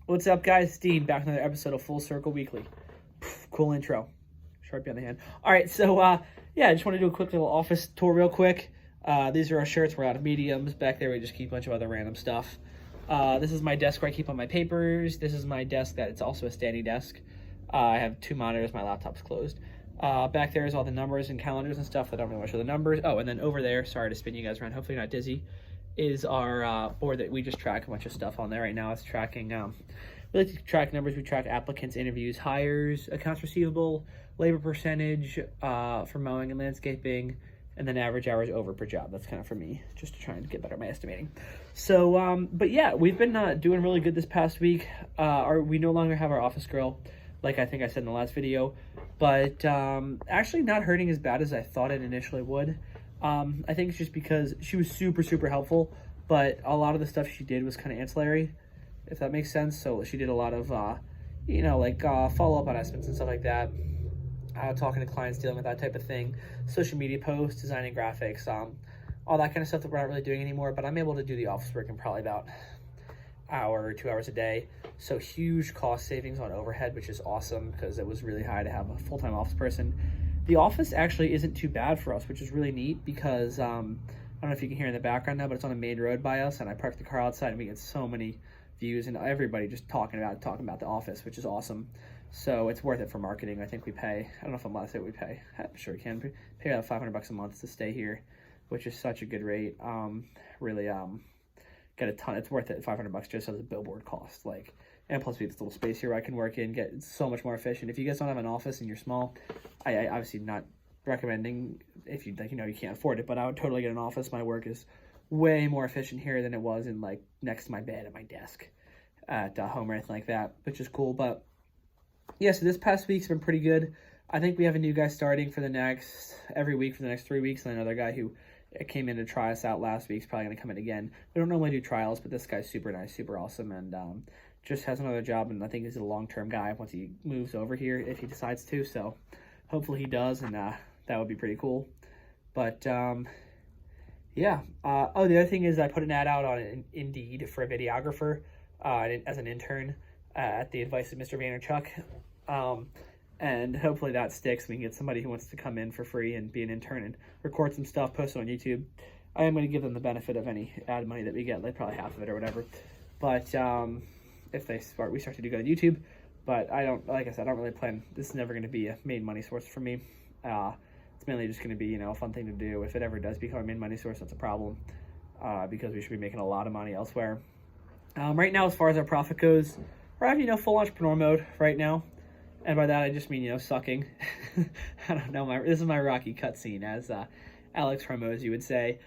What's up, guys? Steve back with another episode of Full Circle Weekly. Cool intro. Sharpie on the hand. All right, so yeah, I just want to do a quick little office tour real quick. These are our shirts. We're out of mediums. Back there, we just keep a bunch of other random stuff. This is my desk where I keep all my papers. This is my desk that it's also a standing desk. I have two monitors. My laptop's closed. Back there is all the numbers and calendars and stuff that I don't really want to show the numbers. Oh, and then over there, sorry to spin you guys around. Hopefully you're not dizzy. Is our board that we just track a bunch of stuff on there right now. It's tracking, we like to track numbers. We track applicants, interviews, hires, accounts receivable, labor percentage for mowing and landscaping, and then average hours over per job. That's kind of for me, just to try and get better at my estimating. So, but yeah, we've been doing really good this past week. We no longer have our office girl, like I think I said in the last video, but actually not hurting as bad as I thought it initially would. I think it's just because she was super helpful, but a lot of the stuff she did was kind of ancillary, if that makes sense. So she did a lot of, follow-up on estimates and stuff like that, talking to clients, dealing with that type of thing, social media posts, designing graphics, all that kind of stuff that we're not really doing anymore. But I'm able to do the office work in probably about an hour or 2 hours a day. So huge cost savings on overhead, which is awesome because it was really high to have a full-time office person. The office actually isn't too bad for us, which is really neat because I don't know if you can hear in the background now, but it's on a main road by us, and I parked the car outside, and we get so many views and everybody just talking about the office, which is awesome. So it's worth it for marketing. I think we pay, I don't know if I'm allowed to say what we pay. I'm sure we can pay about $500 a month to stay here, which is such a good rate. Really get a ton. It's worth it. $500 just as a billboard cost. And plus we have this little space here where I can work in, get so much more efficient. If you guys don't have an office and you're small, I obviously not recommending if you you can't afford it, but I would totally get an office. My work is way more efficient here than it was in next to my bed at my desk at home or anything like that, which is cool. But yeah, so this past week's been pretty good. I think we have a new guy starting for every week for the next 3 weeks, and another guy who came in to try us out last week is probably going to come in again. We don't normally do trials, but this guy's super nice, super awesome, and just has another job, and I think he's a long-term guy once he moves over here if he decides to. So hopefully he does, and that would be pretty cool. But yeah. The other thing is I put an ad out on Indeed for a videographer as an intern at the advice of Mr. Vaynerchuk. And hopefully that sticks. We can get somebody who wants to come in for free and be an intern and record some stuff, post it on YouTube. I am going to give them the benefit of any ad money that we get, probably half of it or whatever. But if we start to do good on YouTube. But like I said, I don't really plan. This is never going to be a main money source for me. It's mainly just going to be, a fun thing to do. If it ever does become a main money source, that's a problem because we should be making a lot of money elsewhere. Right now, as far as our profit goes, we're having, full entrepreneur mode right now. And by that, I just mean, sucking. I don't know. This is my Rocky cutscene, as Alex Hormozy would say.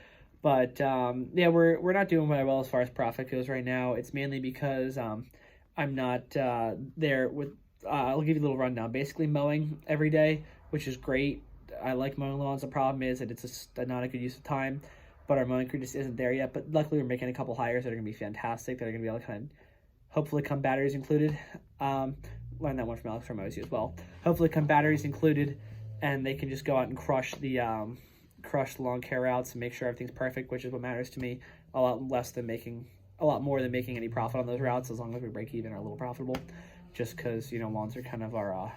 But yeah, we're not doing very well as far as profit goes right now. It's mainly because I'm not there with. I'll give you a little rundown. Basically, mowing every day, which is great. I like mowing lawns. The problem is that it's not a good use of time. But our mowing crew just isn't there yet. But luckily, we're making a couple hires that are going to be fantastic. That are going to be able to kind of hopefully come batteries included. Learned that one from Alex Hormozy as well. Hopefully come batteries included, and they can just go out and crush the lawn care routes and make sure everything's perfect, which is what matters to me. A lot more than making any profit on those routes, as long as we break even or a little profitable. Just because lawns are kind of our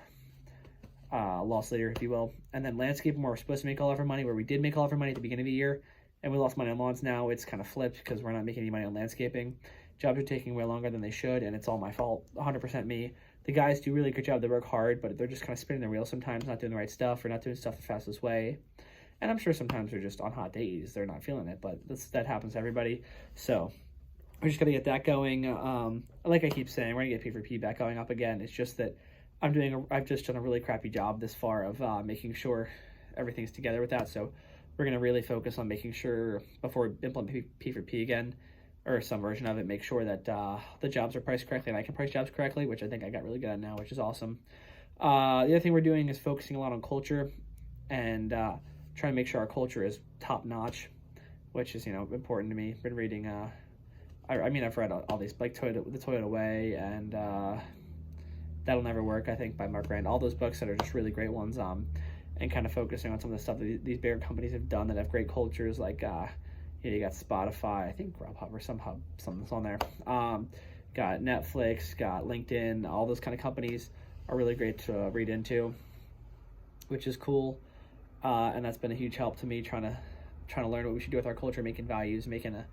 loss leader, if you will. And then landscaping, where we're supposed to make all of our money, where we did make all of our money at the beginning of the year, and we lost money on lawns. Now it's kind of flipped because we're not making any money on landscaping. Jobs are taking way longer than they should, and it's all my fault, 100% me. The guys do a really good job. They work hard, but they're just kind of spinning their wheels sometimes, not doing the right stuff or not doing stuff the fastest way. And I'm sure sometimes they're just on hot days. They're not feeling it, but that happens to everybody. So we're just going to get that going. Like I keep saying, we're going to get P4P back going up again. It's just that I've just done a really crappy job this far of making sure everything's together with that. So we're going to really focus on making sure before we implement P4P again, or some version of it, make sure that the jobs are priced correctly and I can price jobs correctly, which I think I got really good at now, which is awesome. The other thing we're doing is focusing a lot on culture and trying to make sure our culture is top notch, which is, important to me. Been reading, I've read all these, like The Toyota Way and That'll Never Work, I think, by Mark Rand. All those books that are just really great ones, and kind of focusing on some of the stuff that these bigger companies have done that have great cultures, like you got Spotify, I think Grubhub or something's on there. got Netflix, got LinkedIn, all those kind of companies are really great to read into, which is cool. And that's been a huge help to me trying to learn what we should do with our culture, making values, making a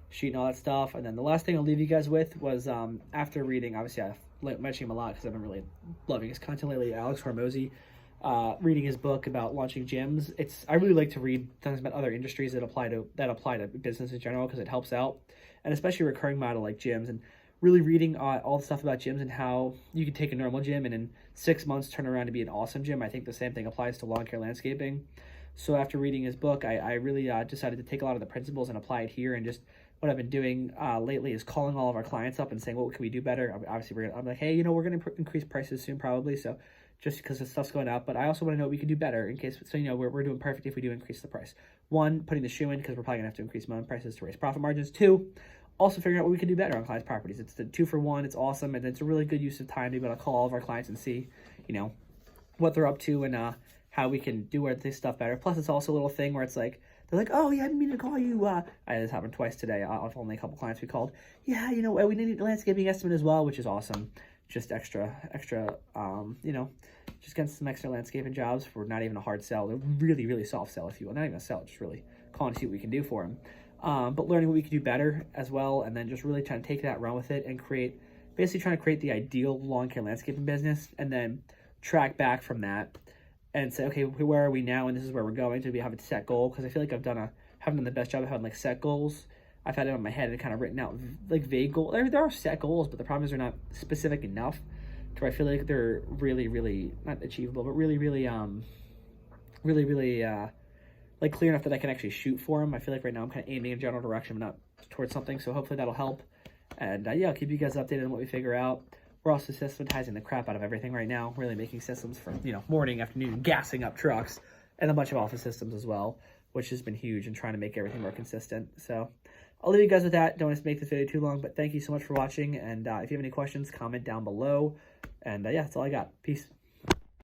sheet and all that stuff. And then the last thing I'll leave you guys with was after reading, obviously I mention him a lot because I've been really loving his content lately, Alex Hormozy. Reading his book about launching gyms. I really like to read things about other industries that apply to business in general because it helps out, and especially a recurring model like gyms, and really reading all the stuff about gyms and how you can take a normal gym and in 6 months turn around to be an awesome gym. I think the same thing applies to lawn care landscaping. So after reading his book, I really decided to take a lot of the principles and apply it here. And just what I've been doing lately is calling all of our clients up and saying, what can we do better? Obviously, I'm like, hey, we're going to increase prices soon probably, so just because the stuff's going up, but I also want to know what we can do better in case, so we're doing perfect if we do increase the price. One, putting the shoe in because we're probably going to have to increase my own prices to raise profit margins. Two, also figuring out what we can do better on clients' properties. It's the 2-for-1, it's awesome, and it's a really good use of time to be able to call all of our clients and see, what they're up to and how we can do this stuff better. Plus, it's also a little thing where it's like, they're like, oh, yeah, I didn't mean to call you. This happened twice today. I've only a couple clients we called. Yeah, we need a landscaping estimate as well, which is awesome. Just extra, just getting some extra landscaping jobs for not even a hard sell. They're really, really soft sell, if you will. Not even a sell, just really calling to see what we can do for them. But learning what we can do better as well, and then just really trying to take that, run with it, and basically trying to create the ideal lawn care landscaping business, and then track back from that and say, okay, where are we now, and this is where we're going. Do we have a set goal? Because I feel like haven't done the best job of having set goals. I've had it in my head and kind of written out vague goals. There are set goals, but the problem is they're not specific enough to where I feel like they're really, really not achievable, but really, really, clear enough that I can actually shoot for them. I feel like right now I'm kind of aiming in a general direction, but not towards something. So hopefully that'll help. And I'll keep you guys updated on what we figure out. We're also systematizing the crap out of everything right now. Really making systems for morning, afternoon, gassing up trucks, and a bunch of office systems as well, which has been huge and trying to make everything more consistent. So I'll leave you guys with that. Don't want to make this video too long, but thank you so much for watching. And if you have any questions, comment down below. And that's all I got. Peace.